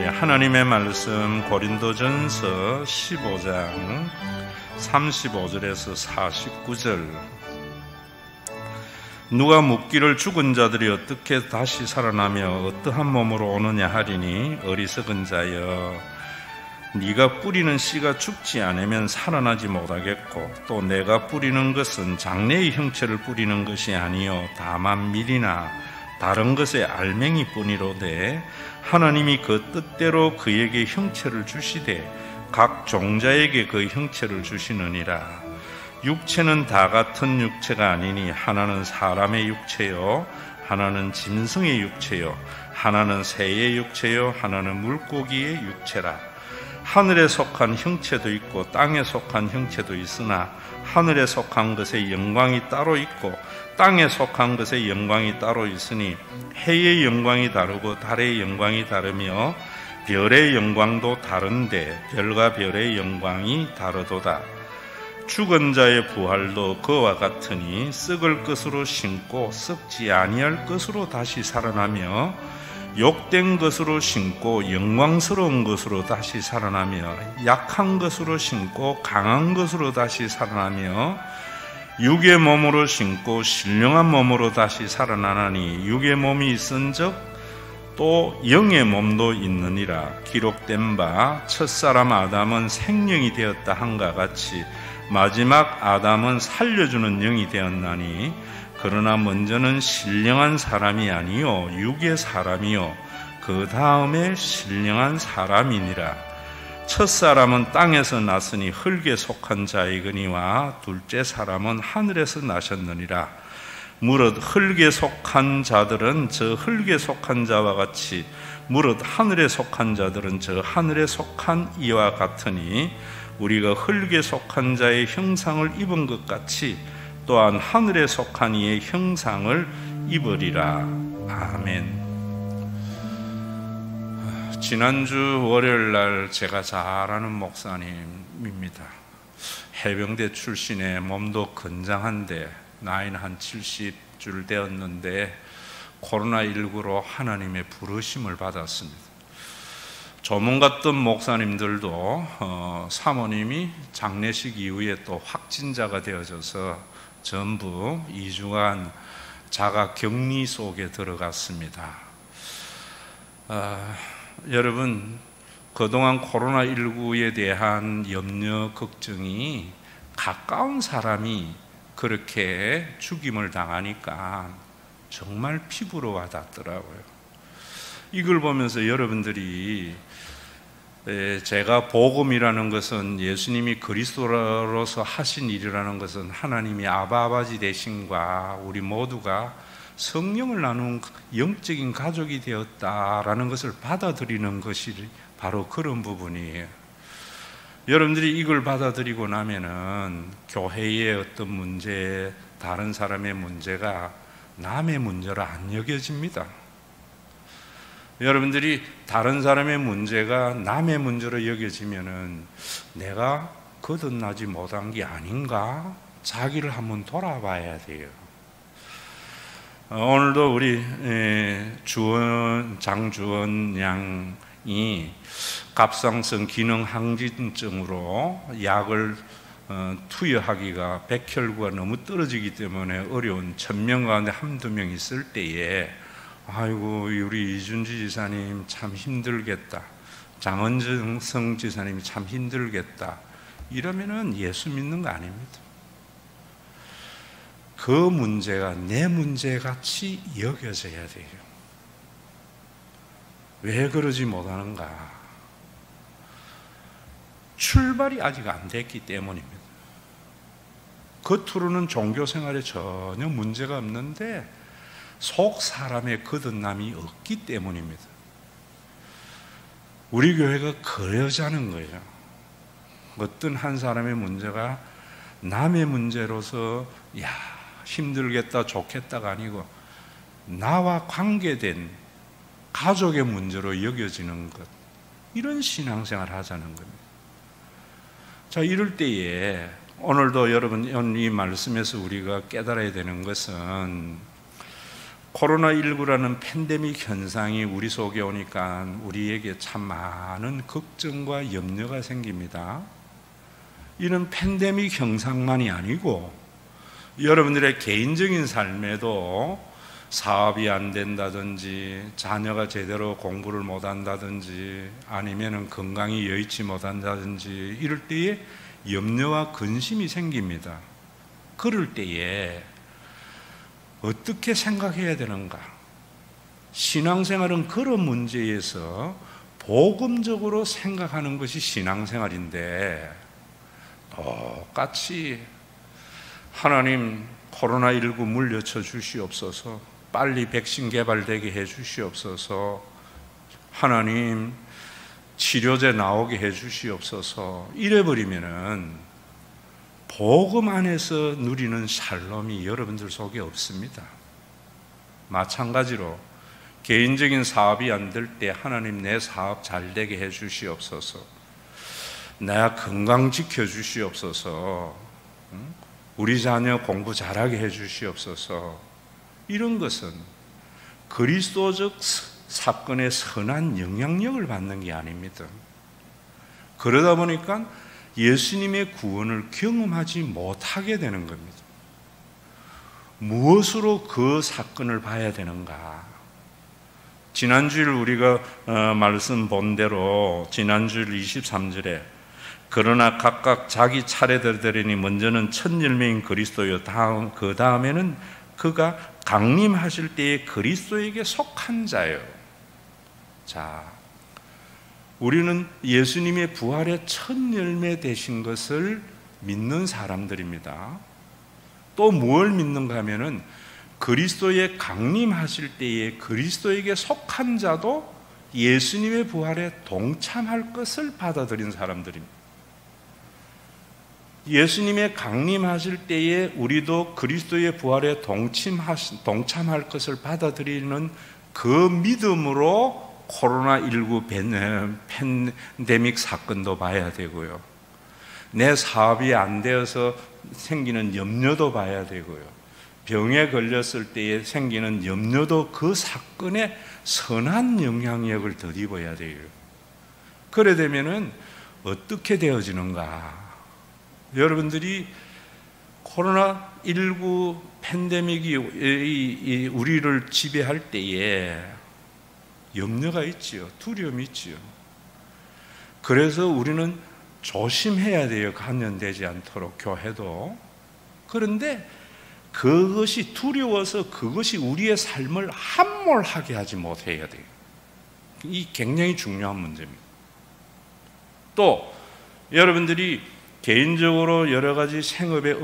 하나님의 말씀 고린도전서 15장 35절에서 49절. 누가 묻기를 죽은 자들이 어떻게 다시 살아나며 어떠한 몸으로 오느냐 하리니, 어리석은 자여, 네가 뿌리는 씨가 죽지 않으면 살아나지 못하겠고, 또 내가 뿌리는 것은 장래의 형체를 뿌리는 것이 아니요 다만 밀이나 다른 것의 알맹이 뿐이로되, 하나님이 그 뜻대로 그에게 형체를 주시되 각 종자에게 그 형체를 주시느니라. 육체는 다 같은 육체가 아니니, 하나는 사람의 육체요, 하나는 짐승의 육체요, 하나는 새의 육체요, 하나는 물고기의 육체라. 하늘에 속한 형체도 있고 땅에 속한 형체도 있으나, 하늘에 속한 것의 영광이 따로 있고 땅에 속한 것의 영광이 따로 있으니, 해의 영광이 다르고 달의 영광이 다르며 별의 영광도 다른데 별과 별의 영광이 다르도다. 죽은 자의 부활도 그와 같으니, 썩을 것으로 심고 썩지 아니할 것으로 다시 살아나며, 욕된 것으로 심고 영광스러운 것으로 다시 살아나며, 약한 것으로 심고 강한 것으로 다시 살아나며, 육의 몸으로 심고 신령한 몸으로 다시 살아나나니, 육의 몸이 있은즉 또 영의 몸도 있느니라. 기록된 바 첫사람 아담은 생령이 되었다 한가 같이, 마지막 아담은 살려주는 영이 되었나니, 그러나 먼저는 신령한 사람이 아니요 육의 사람이요 그 다음에 신령한 사람이니라. 첫사람은 땅에서 났으니 흙에 속한 자이거니와, 둘째 사람은 하늘에서 나셨느니라. 무릇 흙에 속한 자들은 저 흙에 속한 자와 같이, 무릇 하늘에 속한 자들은 저 하늘에 속한 이와 같으니, 우리가 흙에 속한 자의 형상을 입은 것 같이 또한 하늘에 속한 이의 형상을 입으리라. 아멘. 지난주 월요일날 제가 잘 아는 목사님입니다. 해병대 출신에 몸도 건장한데 나이는 한 70줄 되었는데 코로나19로 하나님의 부르심을 받았습니다. 조문 갔던 목사님들도 사모님이 장례식 이후에 또 확진자가 되어져서 전부 2주간 자가 격리 속에 들어갔습니다. 여러분, 그동안 코로나19에 대한 염려, 걱정이 가까운 사람이 그렇게 죽임을 당하니까 정말 피부로 와닿더라고요. 이걸 보면서 여러분들이, 제가 복음이라는 것은, 예수님이 그리스도로서 하신 일이라는 것은 하나님이 아버지 되심과 우리 모두가 성령을 나눈 영적인 가족이 되었다라는 것을 받아들이는 것이 바로 그런 부분이에요. 여러분들이 이걸 받아들이고 나면은 교회의 어떤 문제, 다른 사람의 문제가 남의 문제로 안 여겨집니다. 여러분들이 다른 사람의 문제가 남의 문제로 여겨지면은 내가 거듭나지 못한 게 아닌가? 자기를 한번 돌아봐야 돼요. 오늘도 우리 장주원 양이 갑상선 기능 항진증으로 약을 투여하기가 백혈구가 너무 떨어지기 때문에 어려운 1000명 가운데 한두 명 있을 때에, 아이고 우리 이준지 지사님 참 힘들겠다, 장은성 지사님이 참 힘들겠다, 이러면은 예수 믿는 거 아닙니다. 그 문제가 내 문제같이 여겨져야 돼요. 왜 그러지 못하는가? 출발이 아직 안 됐기 때문입니다. 겉으로는 종교 생활에 전혀 문제가 없는데 속 사람의 거듭남이 없기 때문입니다. 우리 교회가 그러자는 거예요. 어떤 한 사람의 문제가 남의 문제로서 야 힘들겠다 좋겠다가 아니고 나와 관계된 가족의 문제로 여겨지는 것, 이런 신앙생활을 하자는 겁니다. 자, 이럴 때에 오늘도 여러분 이 말씀에서 우리가 깨달아야 되는 것은, 코로나19라는 팬데믹 현상이 우리 속에 오니까 우리에게 참 많은 걱정과 염려가 생깁니다. 이런 팬데믹 현상만이 아니고 여러분들의 개인적인 삶에도 사업이 안 된다든지 자녀가 제대로 공부를 못 한다든지 아니면 건강이 여의치 못한다든지 이럴 때에 염려와 근심이 생깁니다. 그럴 때에 어떻게 생각해야 되는가? 신앙생활은 그런 문제에서 복음적으로 생각하는 것이 신앙생활인데 똑같이 하나님 코로나19 물려쳐 주시옵소서, 빨리 백신 개발되게 해 주시옵소서, 하나님 치료제 나오게 해 주시옵소서 이래버리면은 복음 안에서 누리는 샬롬이 여러분들 속에 없습니다. 마찬가지로 개인적인 사업이 안 될 때 하나님 내 사업 잘 되게 해 주시옵소서, 내 건강 지켜 주시옵소서, 우리 자녀 공부 잘하게 해 주시옵소서, 이런 것은 그리스도적 사건의 선한 영향력을 받는 게 아닙니다. 그러다 보니까 예수님의 구원을 경험하지 못하게 되는 겁니다. 무엇으로 그 사건을 봐야 되는가? 지난주일 우리가 말씀 본 대로 지난주일 23절에 그러나 각각 자기 차례대로 되리니 먼저는 첫 열매인 그리스도요, 그 다음에는 그가 강림하실 때에 그리스도에게 속한 자요. 자, 우리는 예수님의 부활의 첫 열매 되신 것을 믿는 사람들입니다. 또 뭘 믿는가 하면은 그리스도의 강림하실 때에 그리스도에게 속한 자도 예수님의 부활에 동참할 것을 받아들인 사람들입니다. 예수님의 강림하실 때에 우리도 그리스도의 부활에 동참할 것을 받아들이는 그 믿음으로 코로나19 팬데믹 사건도 봐야 되고요, 내 사업이 안 되어서 생기는 염려도 봐야 되고요, 병에 걸렸을 때에 생기는 염려도 그 사건에 선한 영향력을 덧입어야 돼요. 그래 되면은 어떻게 되어지는가? 여러분들이 코로나19 팬데믹이 우리를 지배할 때에 염려가 있지요, 두려움이 있지요. 그래서 우리는 조심해야 돼요, 감염되지 않도록 교회도. 그런데 그것이 두려워서 그것이 우리의 삶을 함몰하게 하지 못해야 돼요. 이 굉장히 중요한 문제입니다. 또 여러분들이 개인적으로 여러 가지 생업의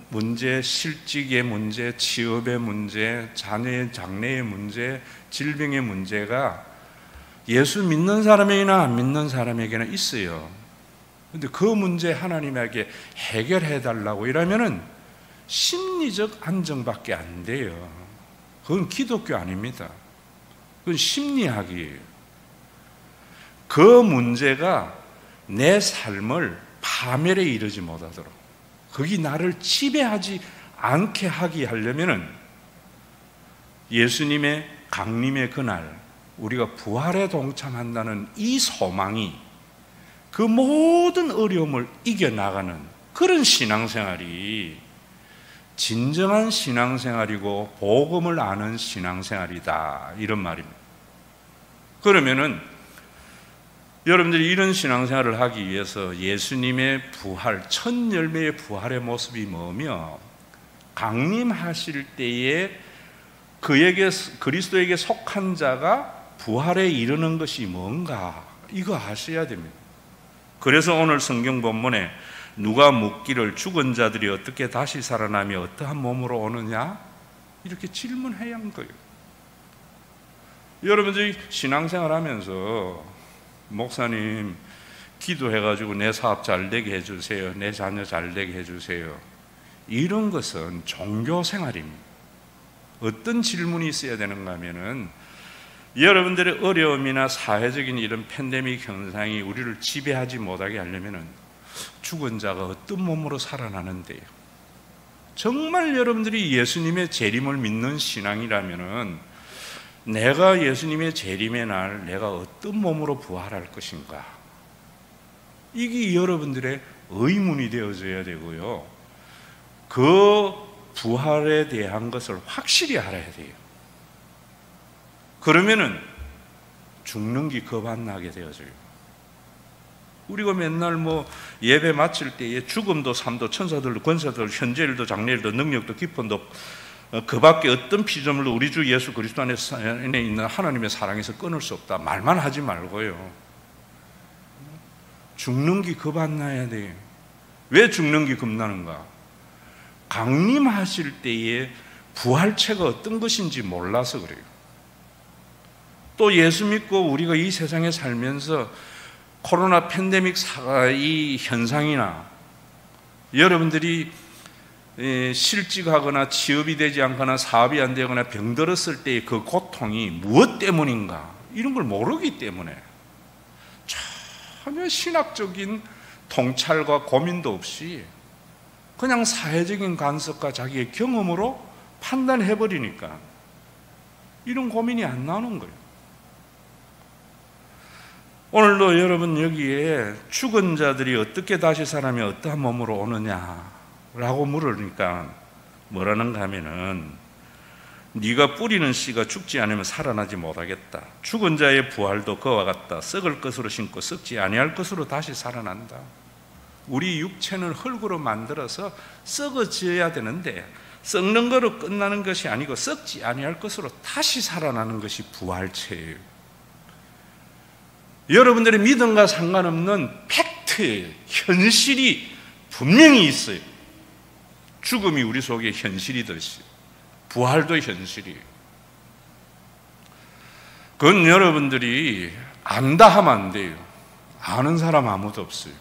문제, 실직의 문제, 취업의 문제, 자녀의 장래의 문제, 질병의 문제가 예수 믿는 사람에게나 안 믿는 사람에게나 있어요. 그런데 그 문제 하나님에게 해결해 달라고 이러면은 심리적 안정밖에 안 돼요. 그건 기독교 아닙니다. 그건 심리학이에요. 그 문제가 내 삶을 파멸에 이르지 못하도록, 거기 나를 지배하지 않게 하게 하려면은 예수님의 강림의 그날 우리가 부활에 동참한다는 이 소망이 그 모든 어려움을 이겨나가는 그런 신앙생활이 진정한 신앙생활이고 복음을 아는 신앙생활이다, 이런 말입니다. 그러면은 여러분들이 이런 신앙생활을 하기 위해서 예수님의 부활, 첫 열매의 부활의 모습이 뭐며 강림하실 때에 그리스도에게 속한 자가 부활에 이르는 것이 뭔가, 이거 아셔야 됩니다. 그래서 오늘 성경 본문에 누가 묻기를 죽은 자들이 어떻게 다시 살아나며 어떠한 몸으로 오느냐, 이렇게 질문해야 한 거예요. 여러분들이 신앙생활 하면서 목사님 기도해가지고 내 사업 잘 되게 해주세요, 내 자녀 잘 되게 해주세요, 이런 것은 종교생활입니다. 어떤 질문이 있어야 되는가 하면은 여러분들의 어려움이나 사회적인 이런 팬데믹 현상이 우리를 지배하지 못하게 하려면은 죽은 자가 어떤 몸으로 살아나는데요, 정말 여러분들이 예수님의 재림을 믿는 신앙이라면은 내가 예수님의 재림의 날 내가 어떤 몸으로 부활할 것인가, 이게 여러분들의 의문이 되어져야 되고요. 그 부활에 대한 것을 확실히 알아야 돼요. 그러면은 죽는 게 겁 안 나게 되어져요. 우리가 맨날 예배 마칠 때에 죽음도 삶도 천사들도 권사들도 현재일도 장래일도 능력도 기쁨도 그 밖에 어떤 피조물도 우리 주 예수 그리스도 안에 있는 하나님의 사랑에서 끊을 수 없다 말만 하지 말고요. 죽는 게 겁 안 나야 돼요. 왜 죽는 게 겁나는가? 강림하실 때에 부활체가 어떤 것인지 몰라서 그래요. 또 예수 믿고 우리가 이 세상에 살면서 코로나 팬데믹 이 현상이나 여러분들이 실직하거나 취업이 되지 않거나 사업이 안 되거나 병들었을 때의 그 고통이 무엇 때문인가, 이런 걸 모르기 때문에 전혀 신학적인 통찰과 고민도 없이 그냥 사회적인 간섭과 자기의 경험으로 판단해버리니까 이런 고민이 안 나오는 거예요. 오늘도 여러분 여기에 죽은 자들이 어떻게 다시 살아며 어떠한 몸으로 오느냐라고 물으니까 뭐라는가 하면은, 네가 뿌리는 씨가 죽지 않으면 살아나지 못하겠다. 죽은 자의 부활도 그와 같다. 썩을 것으로 심고 썩지 아니할 것으로 다시 살아난다. 우리 육체는 흙으로 만들어서 썩어져야 되는데 썩는 거로 끝나는 것이 아니고 썩지 아니할 것으로 다시 살아나는 것이 부활체예요. 여러분들의 믿음과 상관없는 팩트, 현실이 분명히 있어요. 죽음이 우리 속에 현실이듯이 부활도 현실이에요. 그건 여러분들이 안다 하면 안 돼요. 아는 사람 아무도 없어요.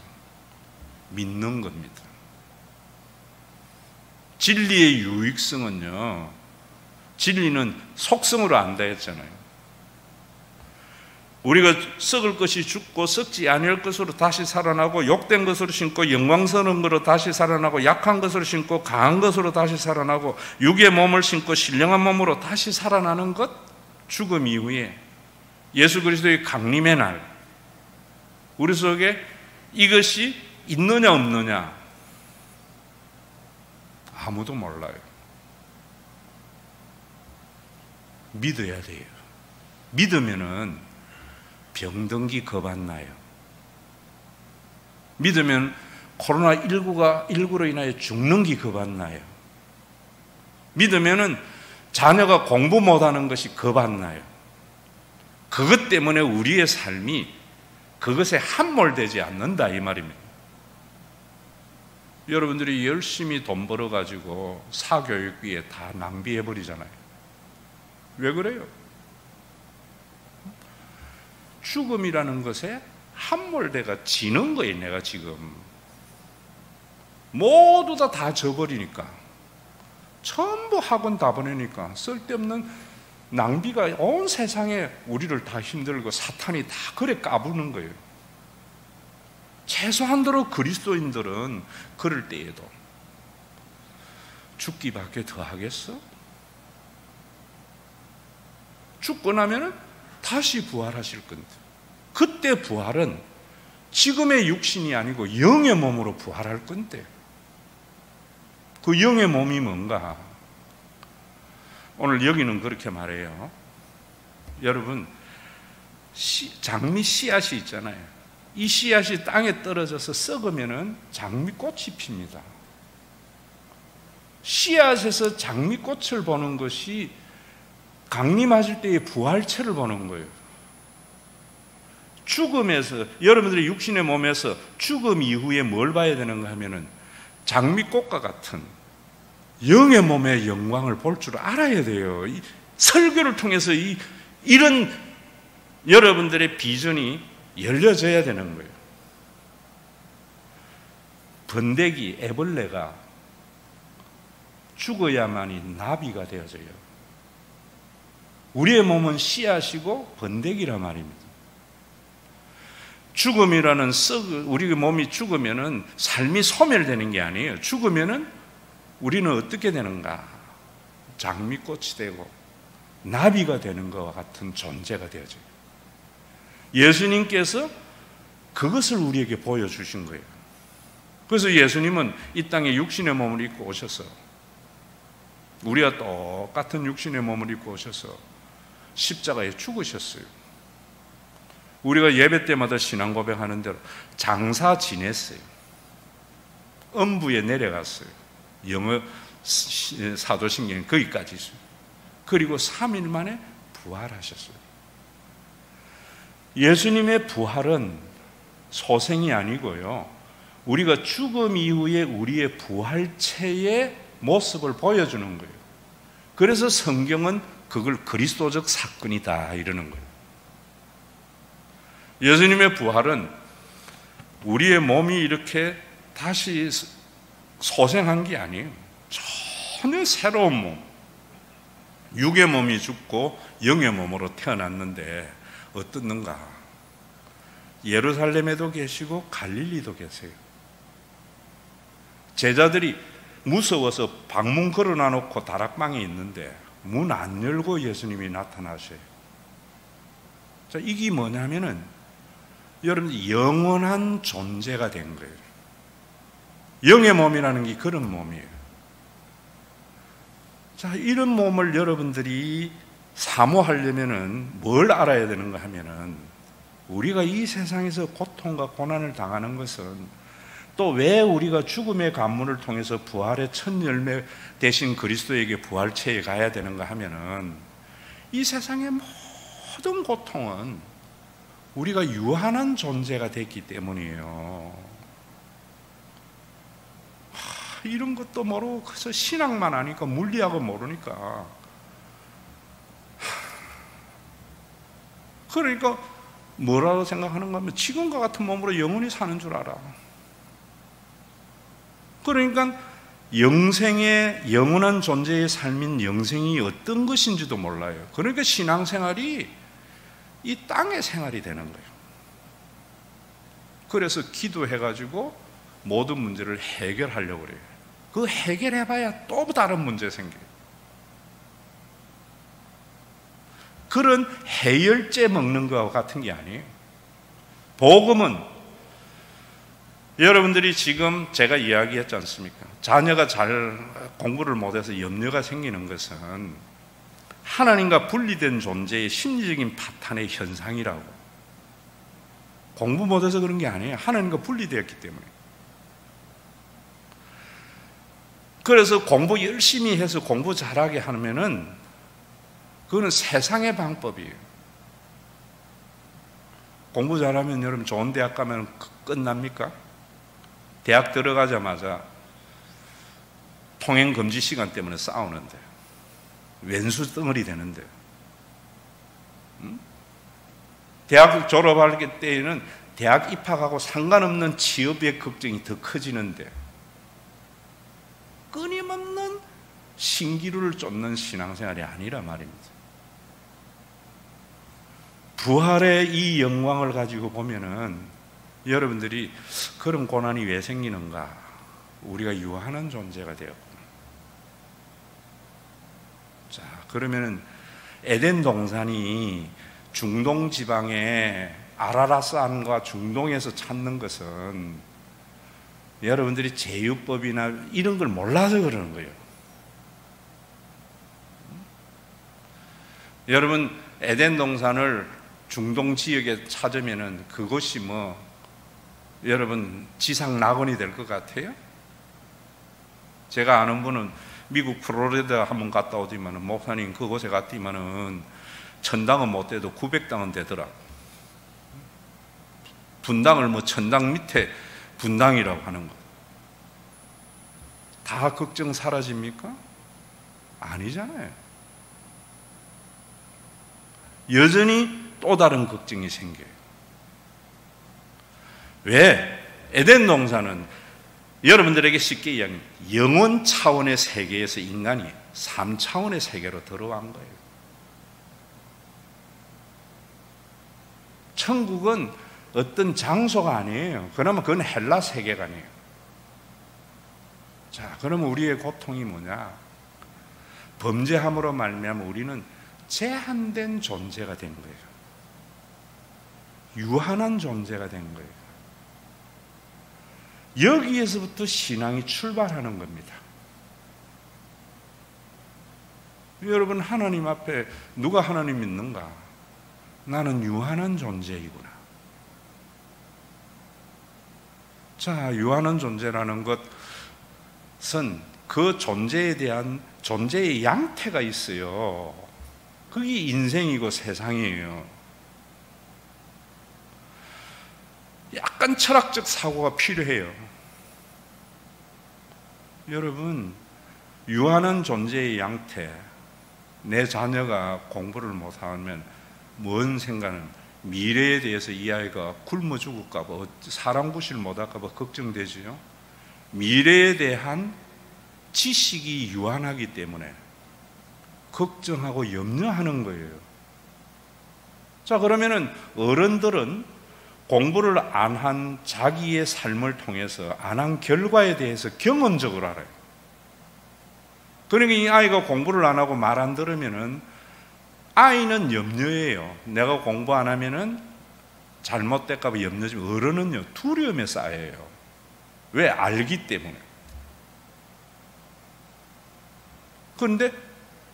믿는 겁니다. 진리의 유익성은요, 진리는 속성으로 안다 했잖아요. 우리가 썩을 것이 죽고 썩지 아니할 것으로 다시 살아나고, 욕된 것으로 심고 영광스러운 것으로 다시 살아나고, 약한 것으로 심고 강한 것으로 다시 살아나고, 육의 몸을 심고 신령한 몸으로 다시 살아나는 것, 죽음 이후에 예수 그리스도의 강림의 날 우리 속에 이것이 있느냐 없느냐 아무도 몰라요. 믿어야 돼요. 믿으면은 병든기 겁 안 나요. 믿으면 코로나19로 인하여 죽는 기 겁 안 나요. 믿으면은 자녀가 공부 못하는 것이 겁 안 나요. 그것 때문에 우리의 삶이 그것에 함몰되지 않는다 이 말입니다. 여러분들이 열심히 돈 벌어가지고 사교육비에 다 낭비해버리잖아요. 왜 그래요? 죽음이라는 것에 함몰돼가 지는 거예요. 내가 지금 모두 다 져버리니까, 전부 학원 다 보내니까 쓸데없는 낭비가 온 세상에 우리를 다 힘들고 사탄이 다 그래 까부는 거예요. 최소한도로 그리스도인들은 그럴 때에도 죽기밖에 더 하겠어? 죽고 나면은 다시 부활하실 건데, 그때 부활은 지금의 육신이 아니고 영의 몸으로 부활할 건데, 그 영의 몸이 뭔가? 오늘 여기는 그렇게 말해요. 여러분, 장미 씨앗이 있잖아요. 이 씨앗이 땅에 떨어져서 썩으면은 장미꽃이 핍니다. 씨앗에서 장미꽃을 보는 것이 강림하실 때의 부활체를 보는 거예요. 죽음에서, 여러분들의 육신의 몸에서 죽음 이후에 뭘 봐야 되는가 하면은 장미꽃과 같은 영의 몸의 영광을 볼 줄 알아야 돼요. 이 설교를 통해서 이런 여러분들의 비전이 열려져야 되는 거예요. 번데기, 애벌레가 죽어야만이 나비가 되어져요. 우리의 몸은 씨앗이고 번데기란 말입니다. 죽음이라는 우리 몸이 죽으면은 삶이 소멸되는 게 아니에요. 죽으면은 우리는 어떻게 되는가? 장미꽃이 되고 나비가 되는 것과 같은 존재가 되어져요. 예수님께서 그것을 우리에게 보여주신 거예요. 그래서 예수님은 이 땅에 육신의 몸을 입고 오셔서, 우리와 똑같은 육신의 몸을 입고 오셔서 십자가에 죽으셨어요. 우리가 예배 때마다 신앙 고백하는 대로 장사 지냈어요. 음부에 내려갔어요. 영어 사도신경 거기까지 있어요. 그리고 3일 만에 부활하셨어요. 예수님의 부활은 소생이 아니고요, 우리가 죽음 이후에 우리의 부활체의 모습을 보여주는 거예요. 그래서 성경은 그걸 그리스도적 사건이다 이러는 거예요. 예수님의 부활은 우리의 몸이 이렇게 다시 소생한 게 아니에요. 전혀 새로운 몸, 육의 몸이 죽고 영의 몸으로 태어났는데 어떻는가? 예루살렘에도 계시고 갈릴리도 계세요. 제자들이 무서워서 방문 걸어놔놓고 다락방에 있는데 문 안 열고 예수님이 나타나셔요. 자, 이게 뭐냐면은 여러분 영원한 존재가 된 거예요. 영의 몸이라는 게 그런 몸이에요. 자, 이런 몸을 여러분들이 사모하려면은 뭘 알아야 되는가 하면은, 우리가 이 세상에서 고통과 고난을 당하는 것은, 또 왜 우리가 죽음의 관문을 통해서 부활의 첫 열매 대신 그리스도에게 부활체에 가야 되는가 하면은, 이 세상의 모든 고통은 우리가 유한한 존재가 됐기 때문이에요. 이런 것도 모르고 그래서 신앙만 하니까 물리학은 모르니까, 그러니까 뭐라고 생각하는가 하면 지금과 같은 몸으로 영원히 사는 줄 알아. 그러니까 영생의 영원한 존재의 삶인 영생이 어떤 것인지도 몰라요. 그러니까 신앙생활이 이 땅의 생활이 되는 거예요. 그래서 기도해가지고 모든 문제를 해결하려고 그래요. 그 해결해봐야 또 다른 문제 생겨요. 그런 해열제 먹는 것과 같은 게 아니에요. 복음은 여러분들이 지금 제가 이야기했지 않습니까? 자녀가 잘 공부를 못해서 염려가 생기는 것은 하나님과 분리된 존재의 심리적인 파탄의 현상이라고. 공부 못해서 그런 게 아니에요. 하나님과 분리되었기 때문에. 그래서 공부 열심히 해서 공부 잘하게 하면은 그거는 세상의 방법이에요. 공부 잘하면 여러분 좋은 대학 가면 끝납니까? 대학 들어가자마자 통행 금지 시간 때문에 싸우는데, 왼수 덩어리 되는데, 대학 졸업할 때에는 대학 입학하고 상관없는 취업의 걱정이 더 커지는데, 끊임없는 신기루를 쫓는 신앙생활이 아니라 말입니다. 부활의 이 영광을 가지고 보면은 여러분들이 그런 고난이 왜 생기는가? 우리가 유한한 존재가 되었구나. 자, 그러면은 에덴 동산이 중동 지방의 아라라산과 중동에서 찾는 것은 여러분들이 제휴법이나 이런 걸 몰라서 그러는 거예요. 여러분 에덴 동산을 중동 지역에 찾으면은 그것이 여러분 지상 낙원이 될 것 같아요? 제가 아는 분은 미국 플로리다 한번 갔다 오지만은, 목사님 그곳에 갔더니만은 천당은 못 돼도 900당은 되더라. 분당을 천당 밑에 분당이라고 하는 거. 다 걱정 사라집니까? 아니잖아요. 여전히 또 다른 걱정이 생겨요. 왜? 에덴 동산은 여러분들에게 쉽게 이야기합니다. 영혼 차원의 세계에서 인간이 3차원의 세계로 들어간 거예요. 천국은 어떤 장소가 아니에요. 그러면 그건 헬라 세계관이에요. 자, 그러면 우리의 고통이 뭐냐? 범죄함으로 말미암아 우리는 제한된 존재가 된 거예요. 유한한 존재가 된 거예요. 여기에서부터 신앙이 출발하는 겁니다. 여러분, 하나님 앞에 누가 하나님 믿는가? 나는 유한한 존재이구나. 자, 유한한 존재라는 것은 그 존재에 대한 존재의 양태가 있어요. 그게 인생이고 세상이에요. 약간 철학적 사고가 필요해요. 여러분, 유한한 존재의 양태, 내 자녀가 공부를 못하면 뭔 생각은, 미래에 대해서 이 아이가 굶어 죽을까 봐, 사람 구실 못할까 봐 걱정되지요. 미래에 대한 지식이 유한하기 때문에 걱정하고 염려하는 거예요. 자, 그러면은 어른들은 공부를 안 한 자기의 삶을 통해서 안 한 결과에 대해서 경험적으로 알아요. 그러니까 이 아이가 공부를 안 하고 말 안 들으면은 아이는 염려해요. 내가 공부 안 하면은 잘못될까 봐 염려지만 어른은요, 두려움에 쌓여요. 왜? 알기 때문에. 그런데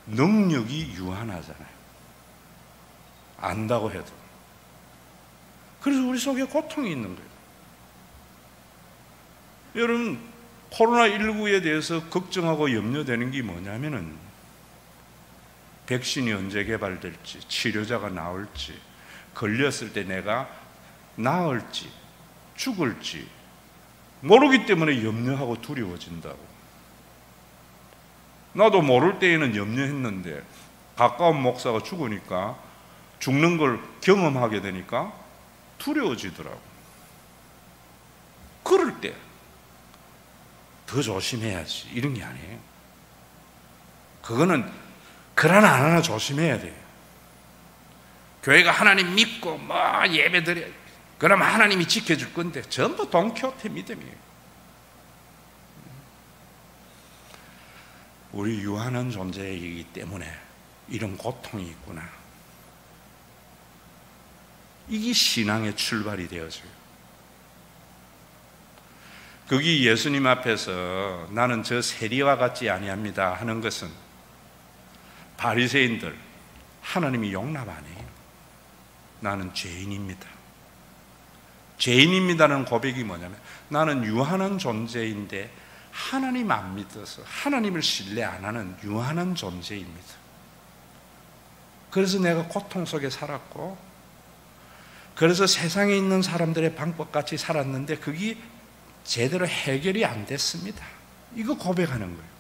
능력이 유한하잖아요. 안다고 해도. 그래서 우리 속에 고통이 있는 거예요. 여러분, 코로나19에 대해서 걱정하고 염려되는 게 뭐냐면은 백신이 언제 개발될지, 치료자가 나올지, 걸렸을 때 내가 나을지, 죽을지 모르기 때문에 염려하고 두려워진다고. 나도 모를 때에는 염려했는데 가까운 목사가 죽으니까, 죽는 걸 경험하게 되니까 두려워지더라고. 그럴 때 더 조심해야지, 이런 게 아니에요. 그거는 그러나 안 하나 조심해야 돼요. 교회가 하나님 믿고 예배 드려, 그러면 하나님이 지켜줄 건데 전부 돈키호테 믿음이에요. 우리 유한한 존재이기 때문에 이런 고통이 있구나. 이게 신앙의 출발이 되어져요. 거기 예수님 앞에서 나는 저 세리와 같지 아니합니다 하는 것은 바리새인들, 하나님이 용납 안 해요. 나는 죄인입니다. 죄인입니다는 고백이 뭐냐면, 나는 유한한 존재인데 하나님 안 믿어서 하나님을 신뢰 안 하는 유한한 존재입니다. 그래서 내가 고통 속에 살았고, 그래서 세상에 있는 사람들의 방법같이 살았는데 그게 제대로 해결이 안 됐습니다. 이거 고백하는 거예요.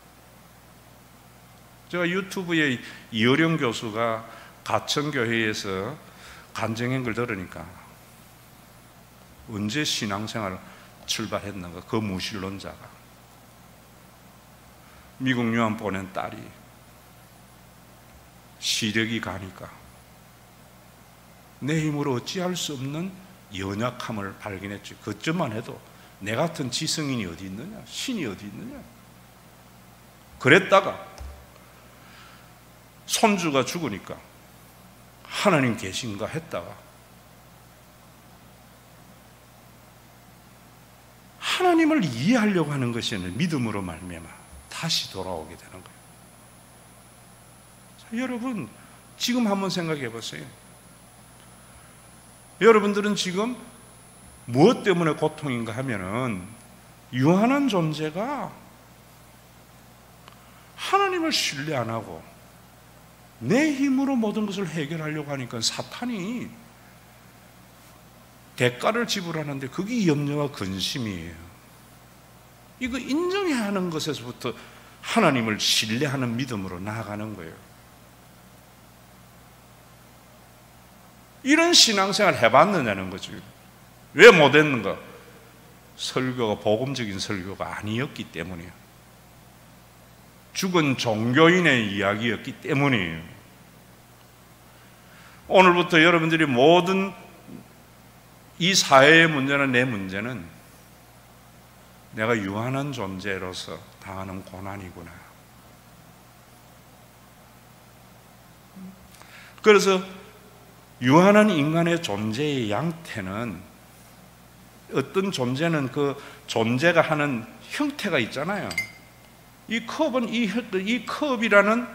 제가 유튜브에 이어령 교수가 가천교회에서 간증한 걸 들으니까 언제 신앙생활을 출발했는가, 그 무신론자가 미국 유학 보낸 딸이 시력이 가니까 내 힘으로 어찌할 수 없는 연약함을 발견했지. 그것만 해도 내 같은 지성인이 어디 있느냐, 신이 어디 있느냐. 그랬다가 손주가 죽으니까 하나님 계신가 했다가 하나님을 이해하려고 하는 것이 아니라 믿음으로 말미암아 다시 돌아오게 되는 거예요. 자, 여러분, 지금 한번 생각해 보세요. 여러분들은 지금 무엇 때문에 고통인가 하면은 유한한 존재가 하나님을 신뢰 안 하고 내 힘으로 모든 것을 해결하려고 하니까 사탄이 대가를 지불하는데 그게 염려와 근심이에요. 이거 인정해야 하는 것에서부터 하나님을 신뢰하는 믿음으로 나아가는 거예요. 이런 신앙생활 해봤느냐는 거죠. 왜 못했는가? 설교가 복음적인 설교가 아니었기 때문이에요. 죽은 종교인의 이야기였기 때문이에요. 오늘부터 여러분들이 모든 이 사회의 문제나 내 문제는 내가 유한한 존재로서 당하는 고난이구나. 그래서 유한한 인간의 존재의 양태는, 어떤 존재는 그 존재가 하는 형태가 있잖아요. 이 컵은 이 컵이라는,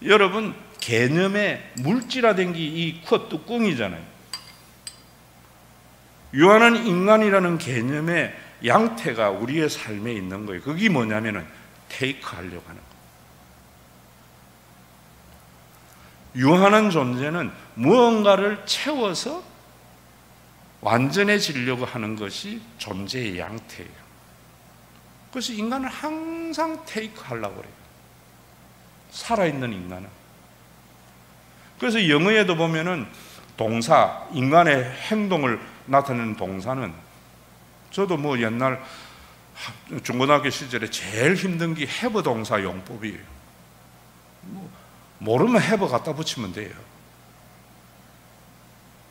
여러분, 개념의 물질화된 게 이 컵 뚜껑이잖아요. 유한한 인간이라는 개념의 양태가 우리의 삶에 있는 거예요. 그게 뭐냐면은 테이크 하려고 하는 거예요. 유한한 존재는 무언가를 채워서 완전해지려고 하는 것이 존재의 양태예요. 그래서 인간은 항상 테이크 하려고 그래요. 살아있는 인간은. 그래서 영어에도 보면은 동사, 인간의 행동을 나타내는 동사는, 저도 뭐 옛날 중고등학교 시절에 제일 힘든 게 have 동사 용법이에요. 모르면 have 갖다 붙이면 돼요.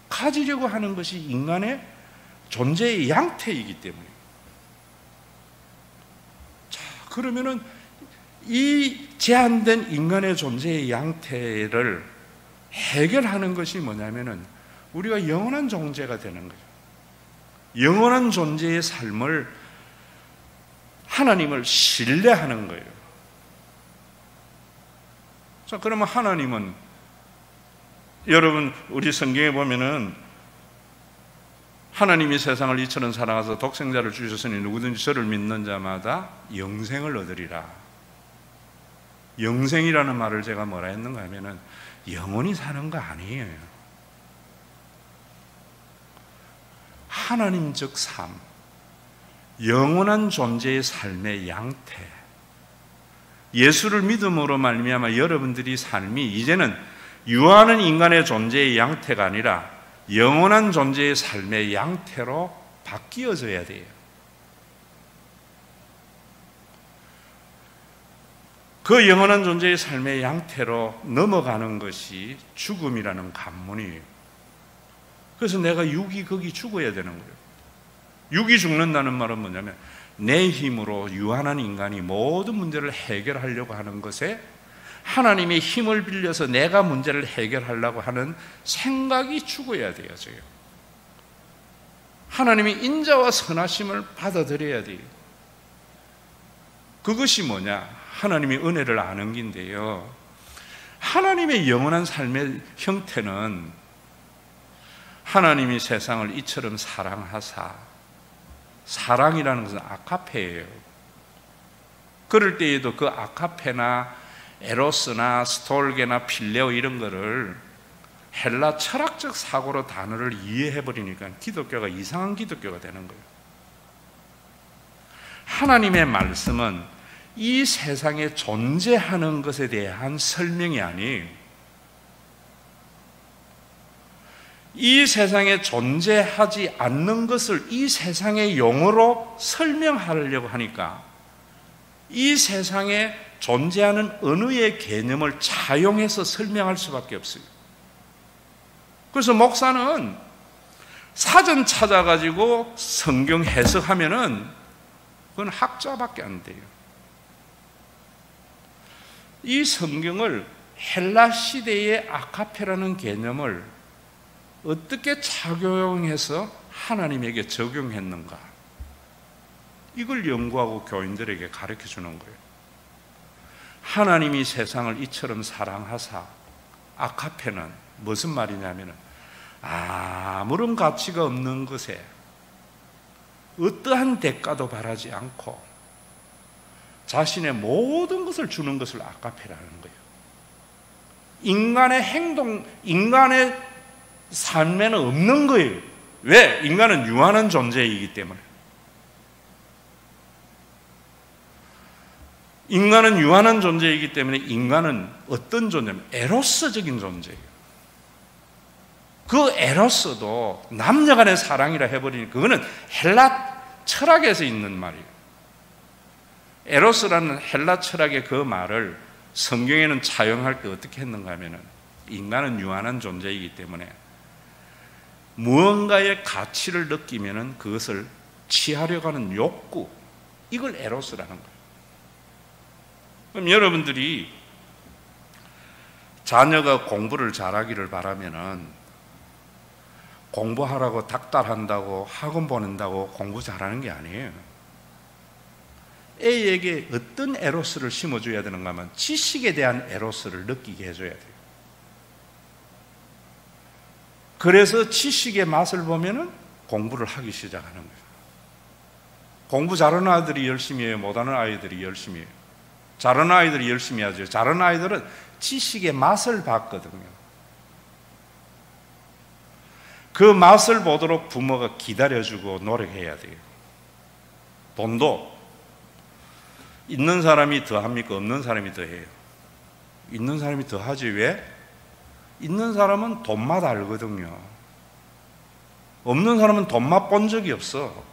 가지려고 하는 것이 인간의 존재의 양태이기 때문에. 자, 그러면은 이 제한된 인간의 존재의 양태를 해결하는 것이 뭐냐면은 우리가 영원한 존재가 되는 거죠. 영원한 존재의 삶을, 하나님을 신뢰하는 거예요. 자, 그러면 하나님은, 여러분, 우리 성경에 보면은 하나님이 세상을 이처럼 사랑하사 독생자를 주셨으니 누구든지 저를 믿는 자마다 영생을 얻으리라. 영생이라는 말을 제가 뭐라 했는가 하면은 영원히 사는 거 아니에요. 하나님적 삶, 영원한 존재의 삶의 양태, 예수를 믿음으로 말미암아 여러분들이 삶이 이제는 유한한 인간의 존재의 양태가 아니라 영원한 존재의 삶의 양태로 바뀌어져야 돼요. 그 영원한 존재의 삶의 양태로 넘어가는 것이 죽음이라는 관문이에요. 그래서 내가 육이 거기 죽어야 되는 거예요. 육이 죽는다는 말은 뭐냐면 내 힘으로 유한한 인간이 모든 문제를 해결하려고 하는 것에 하나님의 힘을 빌려서 내가 문제를 해결하려고 하는 생각이 죽어야 돼요. 하나님의 인자와 선하심을 받아들여야 돼요. 그것이 뭐냐? 하나님의 은혜를 아는 긴데요. 하나님의 영원한 삶의 형태는 하나님이 세상을 이처럼 사랑하사, 사랑이라는 것은 아카페예요. 그럴 때에도 그 아카페나 에로스나 스톨게나 필레오 이런 거를 헬라 철학적 사고로 단어를 이해해버리니까 기독교가 이상한 기독교가 되는 거예요. 하나님의 말씀은 이 세상에 존재하는 것에 대한 설명이 아니에요. 이 세상에 존재하지 않는 것을 이 세상의 용어로 설명하려고 하니까 이 세상에 존재하는 언어의 개념을 차용해서 설명할 수밖에 없어요. 그래서 목사는 사전 찾아가지고 성경 해석하면은 그건 학자밖에 안 돼요. 이 성경을 헬라 시대의 아카페라는 개념을 어떻게 착용해서 하나님에게 적용했는가, 이걸 연구하고 교인들에게 가르쳐 주는 거예요. 하나님이 세상을 이처럼 사랑하사, 아카페는 무슨 말이냐면 아무런 가치가 없는 것에 어떠한 대가도 바라지 않고 자신의 모든 것을 주는 것을 아카페라는 거예요. 인간의 행동, 인간의 삶에는 없는 거예요. 왜? 인간은 유한한 존재이기 때문에. 인간은 유한한 존재이기 때문에 인간은 어떤 존재냐면 에로스적인 존재예요. 그 에로스도 남녀간의 사랑이라 해버리니 그거는 헬라 철학에서 있는 말이에요. 에로스라는 헬라 철학의 그 말을 성경에는 차용할 때 어떻게 했는가 하면은 인간은 유한한 존재이기 때문에 무언가의 가치를 느끼면은 그것을 취하려고 하는 욕구, 이걸 에로스라는 거예요. 그럼 여러분들이 자녀가 공부를 잘하기를 바라면은 공부하라고 닥달한다고 학원 보낸다고 공부 잘하는 게 아니에요. 애에게 어떤 에로스를 심어줘야 되는가 하면 지식에 대한 에로스를 느끼게 해줘야 돼요. 그래서 지식의 맛을 보면은 공부를 하기 시작하는 거예요. 공부 잘하는 아이들이 열심히 해요? 못하는 아이들이 열심히 해요? 잘하는 아이들이 열심히 하죠. 잘하는 아이들은 지식의 맛을 봤거든요. 그 맛을 보도록 부모가 기다려주고 노력해야 돼요. 돈도 있는 사람이 더 합니까? 없는 사람이 더 해요? 있는 사람이 더 하지. 왜? 있는 사람은 돈맛 알거든요. 없는 사람은 돈맛 본 적이 없어.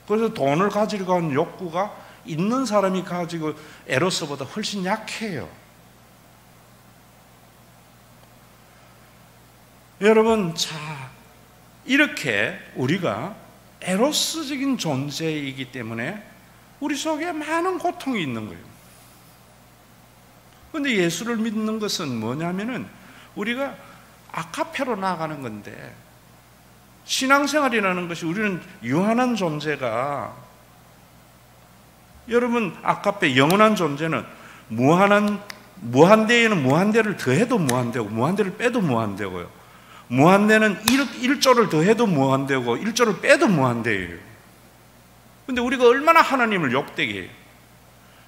그래서 돈을 가지려고 하는 욕구가 있는 사람이 가지고 에로스보다 훨씬 약해요. 여러분, 자, 이렇게 우리가 에로스적인 존재이기 때문에 우리 속에 많은 고통이 있는 거예요. 그런데 예수를 믿는 것은 뭐냐면은 우리가 아카페로 나아가는 건데, 신앙생활이라는 것이 우리는 유한한 존재가, 여러분 아카페 영원한 존재는 무한대에는 무한대를 더해도 무한대고 무한대를 빼도 무한대고요. 무한대는 1조를 더해도 무한대고 1조를 빼도 무한대예요. 근데 우리가 얼마나 하나님을 욕되게 해요.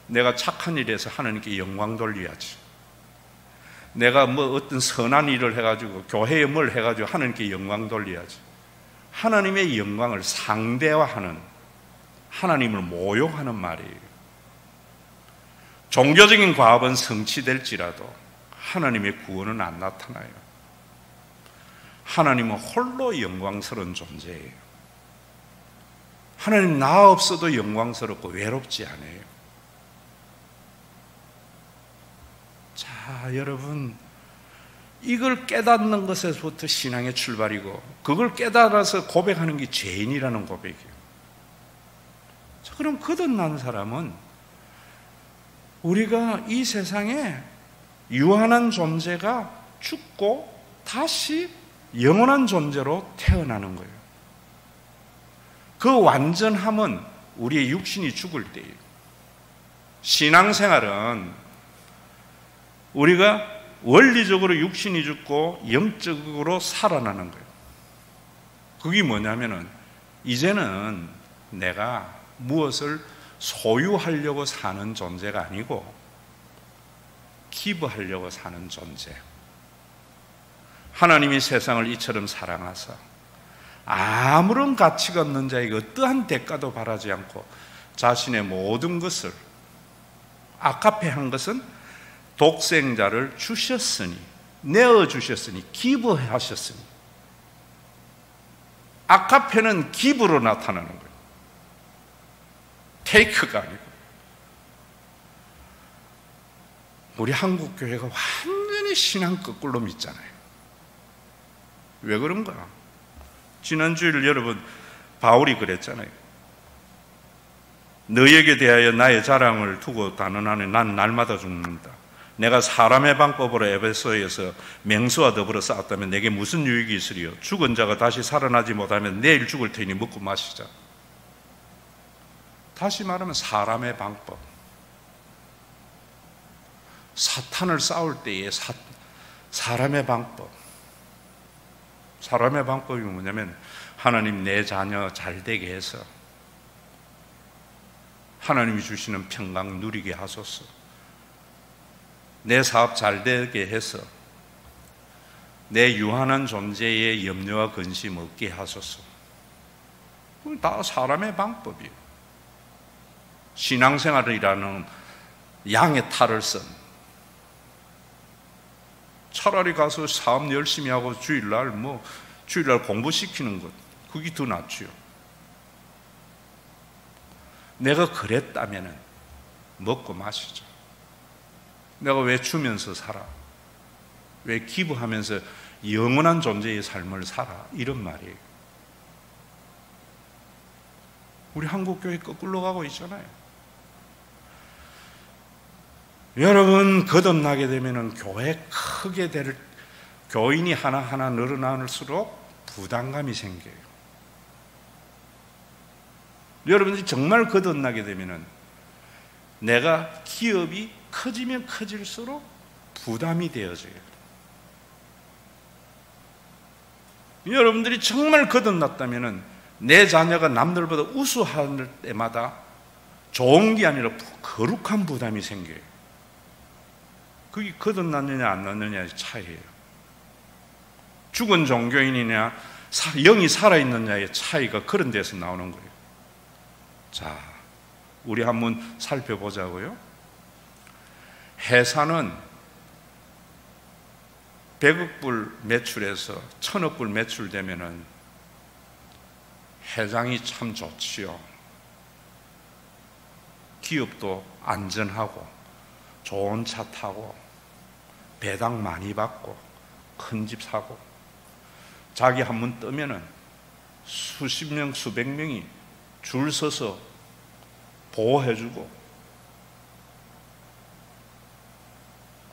내가 착한 일에서 하나님께 영광 돌려야지. 내가 뭐 어떤 선한 일을 해가지고 교회에 뭘 해가지고 하나님께 영광 돌려야지. 하나님의 영광을 상대화하는, 하나님을 모욕하는 말이에요. 종교적인 과업은 성취될지라도 하나님의 구원은 안 나타나요. 하나님은 홀로 영광스러운 존재예요. 하나님 나 없어도 영광스럽고 외롭지 않아요. 자, 여러분, 이걸 깨닫는 것에서부터 신앙의 출발이고, 그걸 깨달아서 고백하는 게 죄인이라는 고백이에요. 자, 그럼 거듭난 사람은 우리가 이 세상에 유한한 존재가 죽고 다시 영원한 존재로 태어나는 거예요. 그 완전함은 우리의 육신이 죽을 때예요. 신앙생활은 우리가 원리적으로 육신이 죽고 영적으로 살아나는 거예요. 그게 뭐냐면은 이제는 내가 무엇을 소유하려고 사는 존재가 아니고 기부하려고 사는 존재. 하나님이 세상을 이처럼 사랑하사 아무런 가치가 없는 자에게 어떠한 대가도 바라지 않고 자신의 모든 것을, 아카페한 것은 독생자를 주셨으니, 내어주셨으니, 기부하셨으니. 아카페는 기부로 나타나는 거예요. 테이크가 아니고. 우리 한국교회가 완전히 신앙 거꾸로 믿잖아요. 왜 그런가? 지난주일 여러분 바울이 그랬잖아요. 너에게 대하여 나의 자랑을 두고 단언하니 난 날마다 죽는다. 내가 사람의 방법으로 에베소에서 맹수와 더불어 싸웠다면 내게 무슨 유익이 있으리요? 죽은 자가 다시 살아나지 못하면 내일 죽을 테니 먹고 마시자. 다시 말하면 사람의 방법. 사탄을 싸울 때의 사람의 방법. 사람의 방법이 뭐냐면 하나님 내 자녀 잘 되게 해서 하나님이 주시는 평강 누리게 하소서. 내 사업 잘 되게 해서 내 유한한 존재의 염려와 근심 없게 하소서. 그건 다 사람의 방법이에요. 신앙생활이라는 양의 탈을 쓴, 차라리 가서 사업 열심히 하고 주일날 공부시키는 것, 그게 더 낫지요. 내가 그랬다면은 먹고 마시자. 내가 왜 주면서 살아? 왜 기부하면서 영원한 존재의 삶을 살아? 이런 말이에요. 우리 한국교회 거꾸로 가고 있잖아요. 여러분, 거듭나게 되면 교회 크게 될, 교인이 하나하나 늘어날수록 부담감이 생겨요. 여러분들이 정말 거듭나게 되면 내가 기업이 커지면 커질수록 부담이 되어져요. 여러분들이 정말 거듭났다면 내 자녀가 남들보다 우수할 때마다 좋은 게 아니라 거룩한 부담이 생겨요. 그게 거듭났느냐 안 났느냐의 차이예요. 죽은 종교인이냐 영이 살아있느냐의 차이가 그런 데서 나오는 거예요. 자, 우리 한번 살펴보자고요. 회사는 100억 불 매출해서 1000억 불 매출되면은 회장이 참 좋지요. 기업도 안전하고 좋은 차 타고 배당 많이 받고 큰 집 사고 자기 한번 뜨면은 수십 명 수백 명이 줄 서서 보호해주고,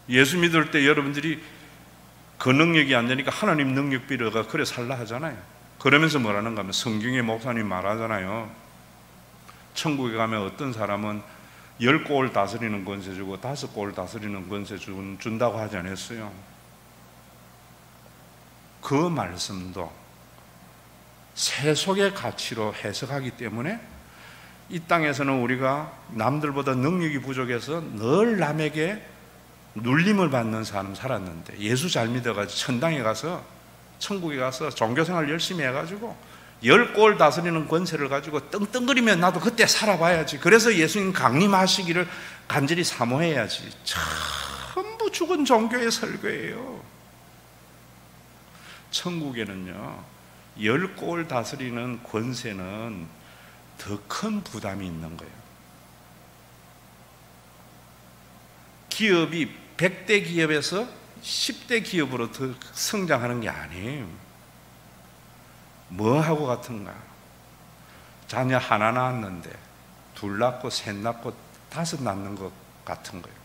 예수 믿을 때 여러분들이 그 능력이 안 되니까 하나님 능력 빌어가 그래 살라 하잖아요. 그러면서 뭐라는가 하면 성경의 목사님 말하잖아요. 천국에 가면 어떤 사람은 10골 다스리는 권세 주고 5골 다스리는 권세 준다고 하지 않았어요? 그 말씀도 세속의 가치로 해석하기 때문에 이 땅에서는 우리가 남들보다 능력이 부족해서 늘 남에게 눌림을 받는 사람 살았는데, 예수 잘 믿어가지고 천당에 가서 천국에 가서 종교생활 열심히 해가지고 10골 다스리는 권세를 가지고 떵떵거리면 나도 그때 살아봐야지, 그래서 예수님 강림하시기를 간절히 사모해야지, 전부 죽은 종교의 설교예요. 천국에는요 10골 다스리는 권세는 더 큰 부담이 있는 거예요. 기업이 100대 기업에서 10대 기업으로 더 성장하는 게 아니에요. 뭐하고 같은가? 자녀 하나 낳았는데 둘 낳고 셋 낳고 다섯 낳는 것 같은 거예요.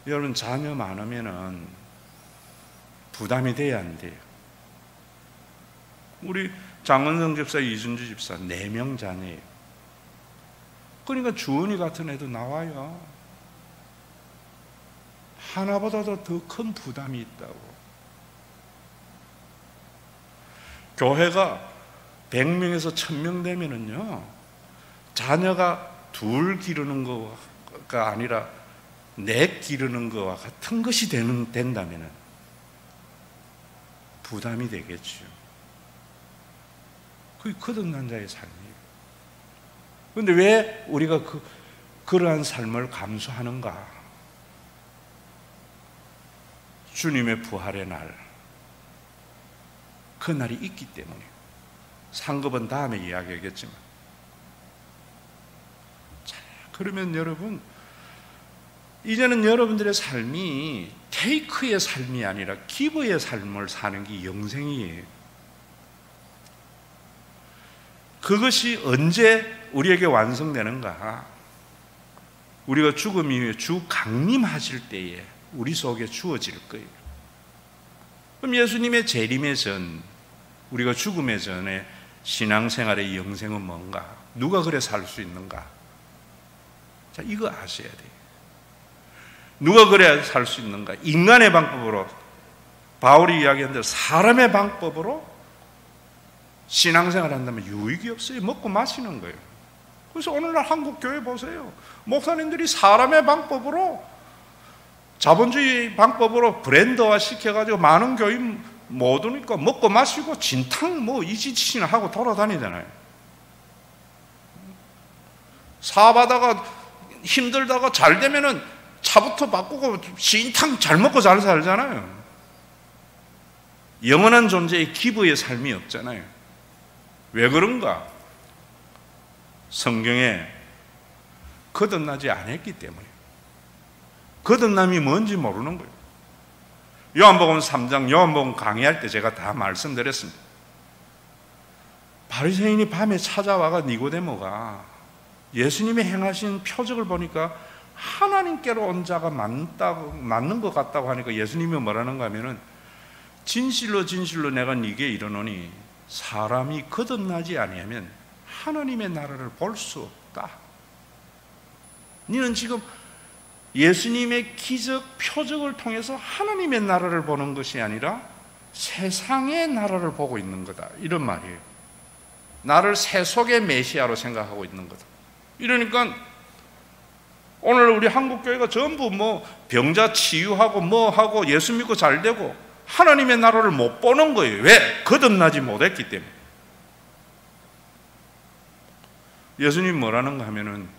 여러분, 자녀 많으면은 부담이 돼야 안 돼요. 우리 장은성 집사, 이준주 집사 4명 자녀예요. 그러니까 주은이 같은 애도 나와요. 하나보다도 더 큰 부담이 있다고. 교회가 100명에서 1000명 되면은요, 자녀가 둘 기르는 거가 아니라 넷 기르는 거와 같은 것이 된다면은 부담이 되겠죠. 그게 거듭난 자의 삶이에요. 그런데 왜 우리가 그러한 삶을 감수하는가? 주님의 부활의 날, 그 날이 있기 때문에. 상급은 다음에 이야기하겠지만. 자, 그러면 여러분, 이제는 여러분들의 삶이 테이크의 삶이 아니라 기브의 삶을 사는 게 영생이에요. 그것이 언제 우리에게 완성되는가? 우리가 죽음 이후에 주 강림하실 때에 우리 속에 주어질 거예요. 그럼 예수님의 재림의 전, 우리가 죽음의 전에 신앙생활의 영생은 뭔가? 누가 그래 살 수 있는가? 자, 이거 아셔야 돼요. 누가 그래야 살 수 있는가? 인간의 방법으로, 바울이 이야기한 대로 사람의 방법으로 신앙생활 한다면 유익이 없어요. 먹고 마시는 거예요. 그래서 오늘날 한국 교회 보세요. 목사님들이 사람의 방법으로, 자본주의 방법으로 브랜드화 시켜가지고 많은 교인 모두니까 먹고 마시고 진탕 이 짓이나 하고 돌아다니잖아요. 사업하다가 힘들다가 잘 되면은 차부터 바꾸고 진탕 잘 먹고 잘 살잖아요. 영원한 존재의 기브의 삶이 없잖아요. 왜 그런가? 성경에 거듭나지 않았기 때문에. 거듭남이 뭔지 모르는 거예요. 요한복음 3장, 요한복음 강의할 때 제가 다 말씀드렸습니다. 바리새인이 밤에 찾아와가 니고데모가 예수님이 행하신 표적을 보니까 하나님께로 온 자가 맞는 것 같다고 하니까 예수님이 뭐라는가 하면은 진실로 진실로 내가 네게 이르노니 사람이 거듭나지 아니하면 하나님의 나라를 볼 수 없다. 너는 지금 예수님의 기적 표적을 통해서 하나님의 나라를 보는 것이 아니라 세상의 나라를 보고 있는 거다, 이런 말이에요. 나를 세속의 메시아로 생각하고 있는 거다. 이러니까 오늘 우리 한국교회가 전부 뭐 병자 치유하고 뭐 하고 예수 믿고 잘 되고 하나님의 나라를 못 보는 거예요. 왜? 거듭나지 못했기 때문에. 예수님 뭐라는가 하면은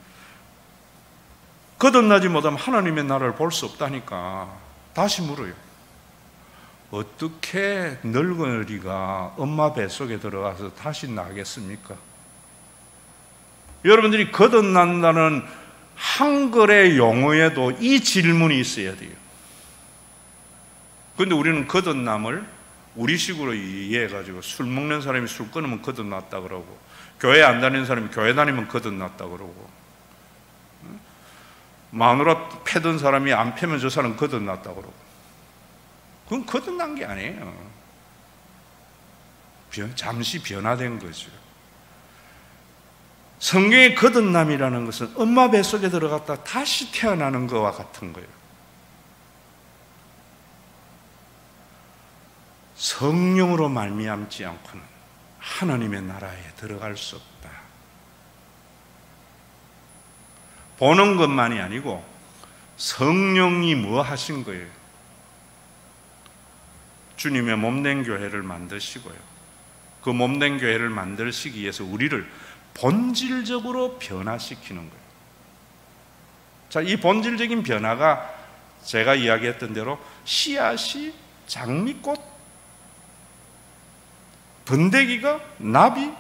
거듭나지 못하면 하나님의 나라를 볼 수 없다니까. 다시 물어요. 어떻게 늙은이가 엄마 뱃속에 들어가서 다시 나겠습니까? 여러분들이 거듭난다는 한글의 용어에도 이 질문이 있어야 돼요. 그런데 우리는 거듭남을 우리식으로 이해해가지고 술 먹는 사람이 술 끊으면 거듭났다 그러고, 교회 안 다니는 사람이 교회 다니면 거듭났다 그러고, 마누라 패던 사람이 안 패면 저 사람 거듭났다 그러고, 그건 거듭난 게 아니에요. 잠시 변화된 거죠. 성경의 거듭남이라는 것은 엄마 뱃속에 들어갔다 다시 태어나는 것과 같은 거예요. 성령으로 말미암지 않고는 하나님의 나라에 들어갈 수 없다. 보는 것만이 아니고 성령이 뭐 하신 거예요? 주님의 몸된 교회를 만드시고요, 그 몸된 교회를 만드시기 위해서 우리를 본질적으로 변화시키는 거예요. 자, 이 본질적인 변화가 제가 이야기했던 대로 씨앗이 장미꽃, 번데기가 나비.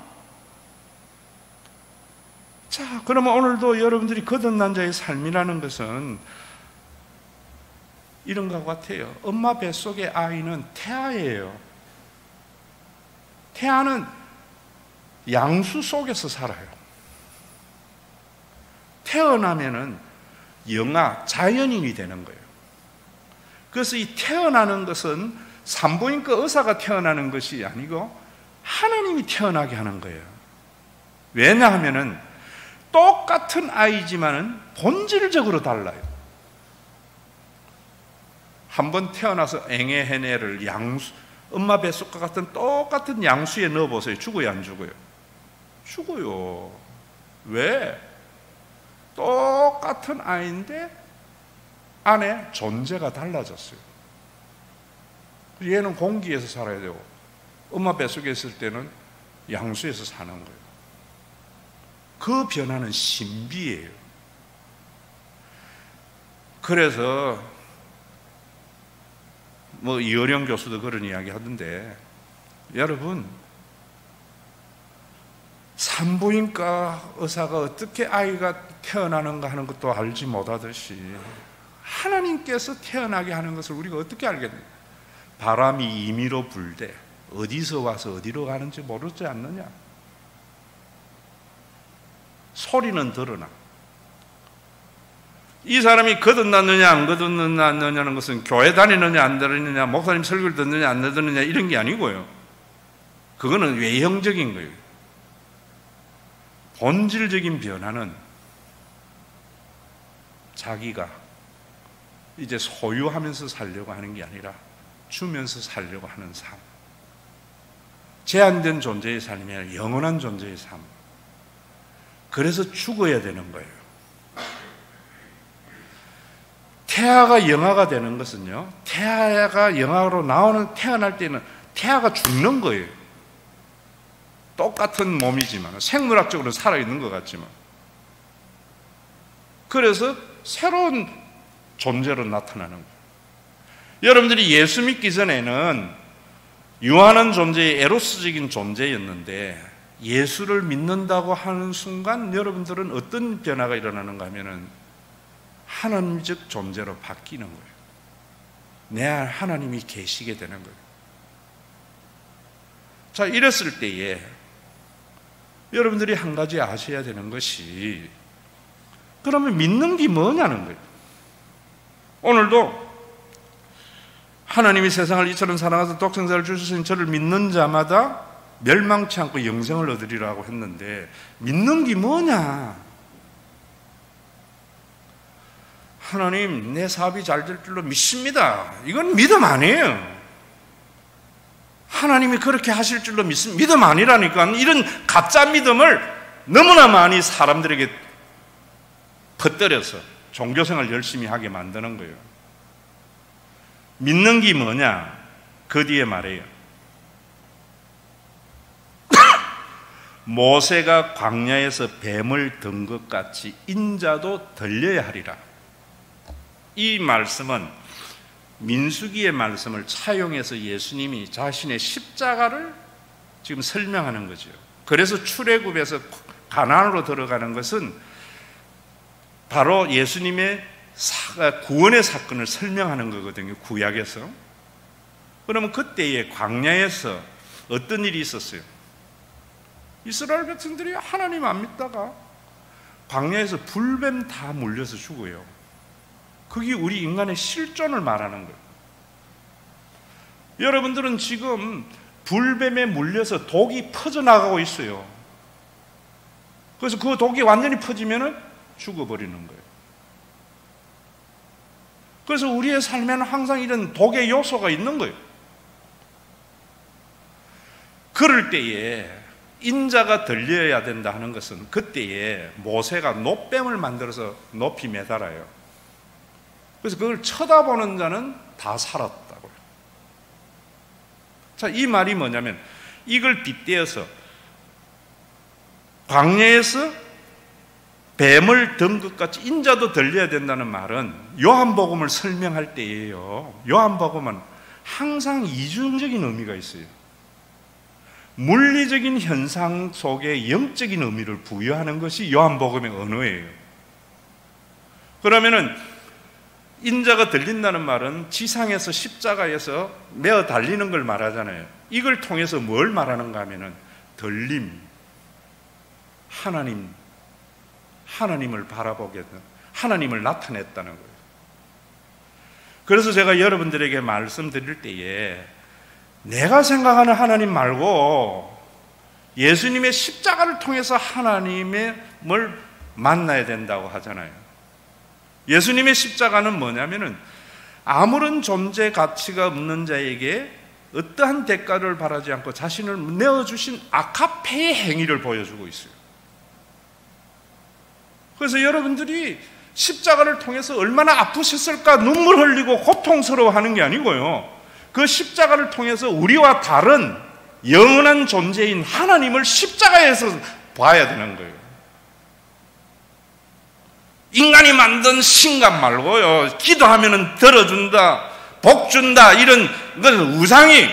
자, 그러면 오늘도 여러분들이 거듭난 자의 삶이라는 것은 이런 것 같아요. 엄마 뱃속의 아이는 태아예요. 태아는 양수 속에서 살아요. 태어나면은 영아, 자연인이 되는 거예요. 그래서 이 태어나는 것은 산부인과 의사가 태어나는 것이 아니고 하나님이 태어나게 하는 거예요. 왜냐하면은 똑같은 아이지만은 본질적으로 달라요. 한번 태어나서 앵애해내를 양수, 엄마 뱃속과 같은 똑같은 양수에 넣어보세요. 죽어요, 안 죽어요? 죽어요. 왜? 똑같은 아이인데 안에 존재가 달라졌어요. 얘는 공기에서 살아야 되고 엄마 뱃속에 있을 때는 양수에서 사는 거예요. 그 변화는 신비예요. 그래서 뭐 이어령 교수도 그런 이야기 하던데, 여러분 산부인과 의사가 어떻게 아이가 태어나는가 하는 것도 알지 못하듯이 하나님께서 태어나게 하는 것을 우리가 어떻게 알겠느냐? 바람이 임의로 불되 어디서 와서 어디로 가는지 모르지 않느냐? 소리는 들으나 이 사람이 거듭났느냐 안 거듭났느냐는 것은 교회 다니느냐 안 다니느냐, 목사님 설교를 듣느냐 안 듣느냐 이런 게 아니고요. 그거는 외형적인 거예요. 본질적인 변화는 자기가 이제 소유하면서 살려고 하는 게 아니라 주면서 살려고 하는 삶. 제한된 존재의 삶이 아니라 영원한 존재의 삶. 그래서 죽어야 되는 거예요. 태아가 영아가 되는 것은요, 태아가 영아로 태어날 때는 태아가 죽는 거예요. 똑같은 몸이지만, 생물학적으로 살아있는 것 같지만. 그래서 새로운 존재로 나타나는 거예요. 여러분들이 예수 믿기 전에는 유한한 존재의 에로스적인 존재였는데, 예수를 믿는다고 하는 순간 여러분들은 어떤 변화가 일어나는가 하면은 하나님적 존재로 바뀌는 거예요. 내 안에 하나님이 계시게 되는 거예요. 자, 이랬을 때에 여러분들이 한 가지 아셔야 되는 것이, 그러면 믿는 게 뭐냐는 거예요. 오늘도 하나님이 세상을 이처럼 사랑하사 독생자를 주셨으니 저를 믿는 자마다 멸망치 않고 영생을 얻으리라고 했는데, 믿는 게 뭐냐? 하나님, 내 사업이 잘 될 줄로 믿습니다. 이건 믿음 아니에요. 하나님이 그렇게 하실 줄로 믿음 아니라니까. 이런 가짜 믿음을 너무나 많이 사람들에게 퍼뜨려서 종교생활 열심히 하게 만드는 거예요. 믿는 게 뭐냐? 그 뒤에 말해요. 모세가 광야에서 뱀을 든 것 같이 인자도 들려야 하리라. 이 말씀은 민수기의 말씀을 차용해서 예수님이 자신의 십자가를 지금 설명하는 거죠. 그래서 출애굽에서 가나안으로 들어가는 것은 바로 예수님의 구원의 사건을 설명하는 거거든요, 구약에서. 그러면 그때의 광야에서 어떤 일이 있었어요? 이스라엘 백성들이 하나님 안 믿다가 광야에서 불뱀 다 물려서 죽어요. 그게 우리 인간의 실존을 말하는 거예요. 여러분들은 지금 불뱀에 물려서 독이 퍼져나가고 있어요. 그래서 그 독이 완전히 퍼지면 죽어버리는 거예요. 그래서 우리의 삶에는 항상 이런 독의 요소가 있는 거예요. 그럴 때에 인자가 들려야 된다 하는 것은, 그때에 모세가 놋뱀을 만들어서 높이 매달아요. 그래서 그걸 쳐다보는 자는 다 살았다고요. 자, 이 말이 뭐냐면, 이걸 빗대어서 광야에서 뱀을 든 것 같이 인자도 들려야 된다는 말은 요한복음을 설명할 때예요. 요한복음은 항상 이중적인 의미가 있어요. 물리적인 현상 속에 영적인 의미를 부여하는 것이 요한복음의 언어예요. 그러면은 인자가 들린다는 말은 지상에서 십자가에서 매어 달리는 걸 말하잖아요. 이걸 통해서 뭘 말하는가 하면은 들림, 하나님을 바라보게 된, 하나님을 나타냈다는 거예요. 그래서 제가 여러분들에게 말씀드릴 때에 내가 생각하는 하나님 말고 예수님의 십자가를 통해서 하나님을 만나야 된다고 하잖아요. 예수님의 십자가는 뭐냐면은 아무런 존재 가치가 없는 자에게 어떠한 대가를 바라지 않고 자신을 내어주신 아카페의 행위를 보여주고 있어요. 그래서 여러분들이 십자가를 통해서 얼마나 아프셨을까 눈물 흘리고 고통스러워하는 게 아니고요, 그 십자가를 통해서 우리와 다른 영원한 존재인 하나님을 십자가에서 봐야 되는 거예요. 인간이 만든 신간 말고요, 기도하면 들어준다, 복준다, 이런 건 우상이.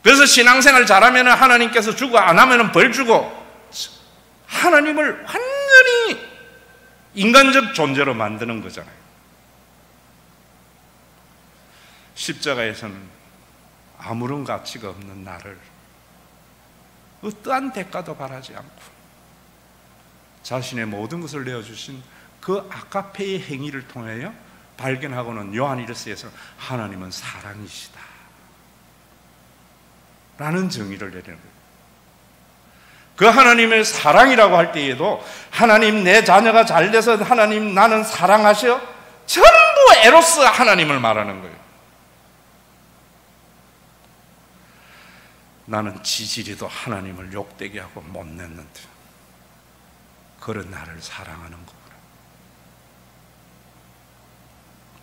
그래서 신앙생활 잘하면 하나님께서 주고 안 하면 벌 주고, 하나님을 완전히 인간적 존재로 만드는 거잖아요. 십자가에서는 아무런 가치가 없는 나를 어떠한 대가도 바라지 않고 자신의 모든 것을 내어주신 그 아카페의 행위를 통하여 발견하고는 요한일서에서 하나님은 사랑이시다 라는 정의를 내리는 거예요. 그 하나님의 사랑이라고 할 때에도 하나님 내 자녀가 잘돼서 하나님 나는 사랑하셔, 전부 에로스 하나님을 말하는 거예요. 나는 지질이도 하나님을 욕되게 하고 못 냈는데 그런 나를 사랑하는 거구나.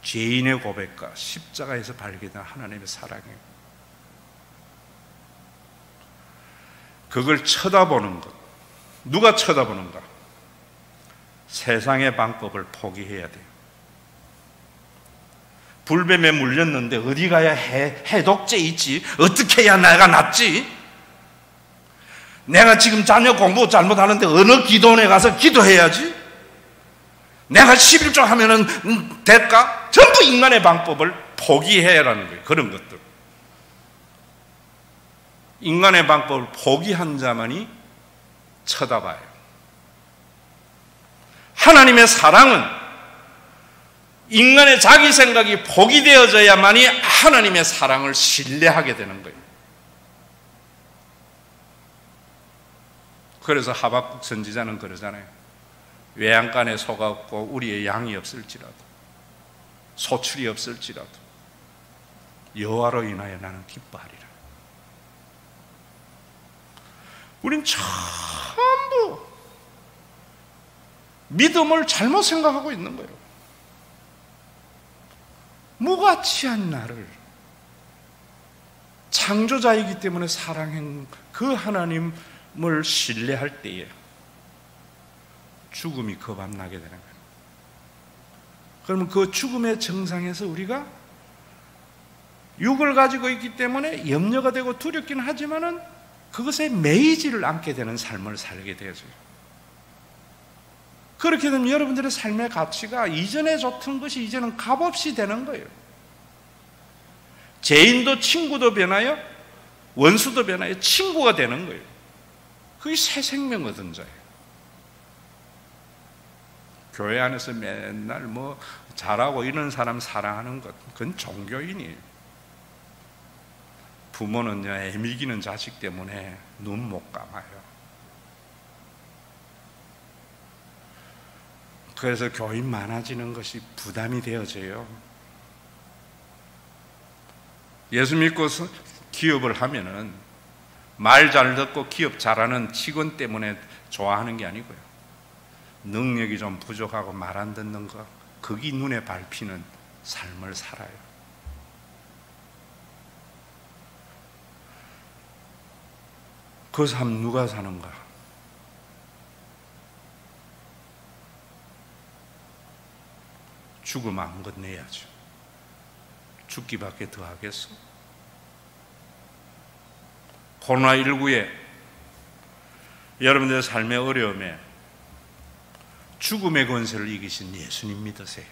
죄인의 고백과 십자가에서 발견된 하나님의 사랑이에요. 그걸 쳐다보는 것. 누가 쳐다보는가? 세상의 방법을 포기해야 돼요. 불뱀에 물렸는데 어디 가야 해독제 있지? 어떻게 해야 내가 낫지? 내가 지금 자녀 공부 잘못하는데 어느 기도원에 가서 기도해야지? 내가 11조 하면은 될까? 전부 인간의 방법을 포기해라는 거예요. 그런 것들. 인간의 방법을 포기한 자만이 쳐다봐요. 하나님의 사랑은 인간의 자기 생각이 포기되어져야만이 하나님의 사랑을 신뢰하게 되는 거예요. 그래서 하박국 선지자는 그러잖아요. 외양간에 소가 없고 우리의 양이 없을지라도, 소출이 없을지라도 여호와로 인하여 나는 기뻐하리라. 우린 전부 믿음을 잘못 생각하고 있는 거예요. 무가치한 나를 창조자이기 때문에 사랑한 그 하나님을 신뢰할 때에 죽음이 거밤나게 되는 거예요. 그러면 그 죽음의 정상에서 우리가 육을 가지고 있기 때문에 염려가 되고 두렵긴 하지만은 그것에 매이지를 않게 되는 삶을 살게 되어져요. 그렇게 되면 여러분들의 삶의 가치가 이전에 좋던 것이 이제는 값없이 되는 거예요. 죄인도 친구도 변하여 원수도 변하여 친구가 되는 거예요. 그게 새 생명 얻은 자예요. 교회 안에서 맨날 뭐 잘하고 이런 사람 사랑하는 것, 그건 종교인이에요. 부모는요, 애미기는 자식 때문에 눈 못 감아요. 그래서 교인 많아지는 것이 부담이 되어져요. 예수 믿고 기업을 하면은 말 잘 듣고 기업 잘하는 직원 때문에 좋아하는 게 아니고요. 능력이 좀 부족하고 말 안 듣는 거, 그게 눈에 밟히는 삶을 살아요. 그 삶 누가 사는가? 죽음 안 건네야죠. 죽기밖에 더 하겠어? 코로나19에 여러분들의 삶의 어려움에 죽음의 권세를 이기신 예수님 믿으세요.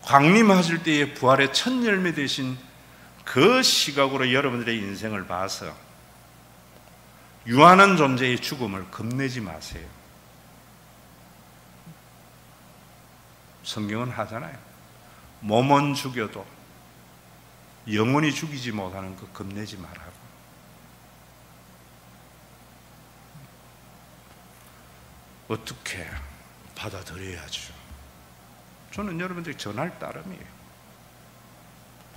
광림하실 때의 부활의 첫 열매 되신 그 시각으로 여러분들의 인생을 봐서 유한한 존재의 죽음을 겁내지 마세요. 성경은 하잖아요. 몸은 죽여도 영원히 죽이지 못하는 거 겁내지 말라고. 어떻게 받아들여야죠. 저는 여러분들이 전할 따름이에요.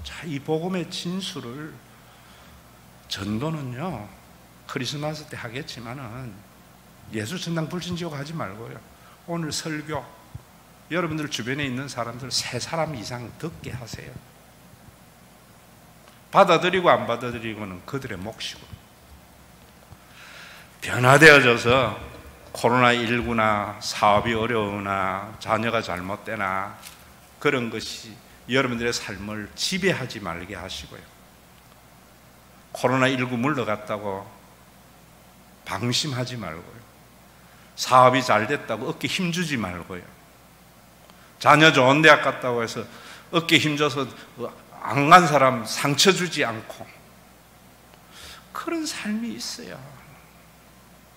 자, 이 복음의 진수를, 전도는요 크리스마스 때 하겠지만은 예수 전당 불신지옥 하지 말고요, 오늘 설교 여러분들 주변에 있는 사람들 3사람 이상 듣게 하세요. 받아들이고 안 받아들이고는 그들의 몫이고, 변화되어져서 코로나19나 사업이 어려우나 자녀가 잘못되나 그런 것이 여러분들의 삶을 지배하지 말게 하시고요, 코로나19 물러갔다고 방심하지 말고요, 사업이 잘 됐다고 어깨 힘주지 말고요, 자녀 좋은 대학 갔다고 해서 어깨 힘줘서 안 간 사람 상처 주지 않고, 그런 삶이 있어야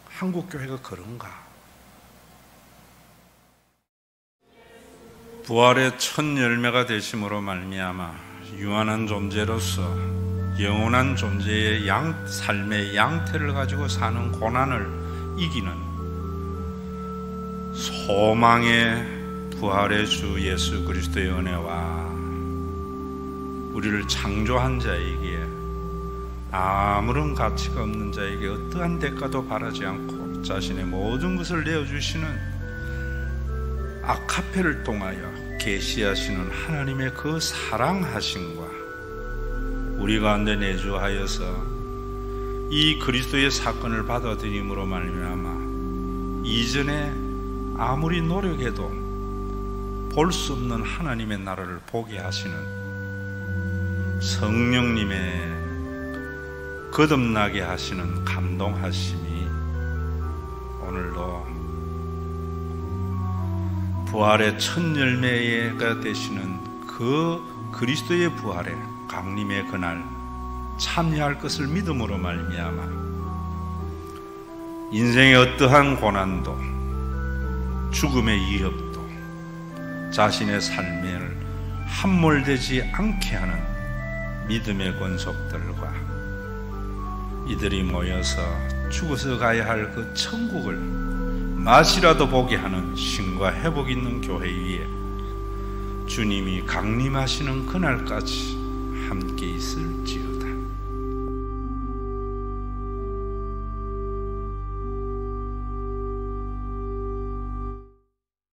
한국교회가 그런가. 부활의 첫 열매가 되심으로 말미암아 유한한 존재로서 영원한 존재의 삶의 양태를 가지고 사는 고난을 이기는 소망의 부활의 주 예수 그리스도의 은혜와 우리를 창조한 자에게 아무런 가치가 없는 자에게 어떠한 대가도 바라지 않고 자신의 모든 것을 내어주시는 아카페를 통하여 계시하시는 하나님의 그 사랑하심과 우리 가운데 내주하여서 이 그리스도의 사건을 받아들임으로 말미암아 이전에 아무리 노력해도 볼 수 없는 하나님의 나라를 보게 하시는 성령님의 거듭나게 하시는 감동하심이 오늘도 부활의 첫 열매가 되시는 그 그리스도의 부활의 강림의 그날 참여할 것을 믿음으로 말미암아 인생의 어떠한 고난도 죽음의 위협도 자신의 삶에 함몰되지 않게 하는 믿음의 권속들과 이들이 모여서 죽어서 가야 할 그 천국을 맛이라도 보게 하는 신과 회복 있는 교회 위에 주님이 강림하시는 그날까지 함께 있을지어다.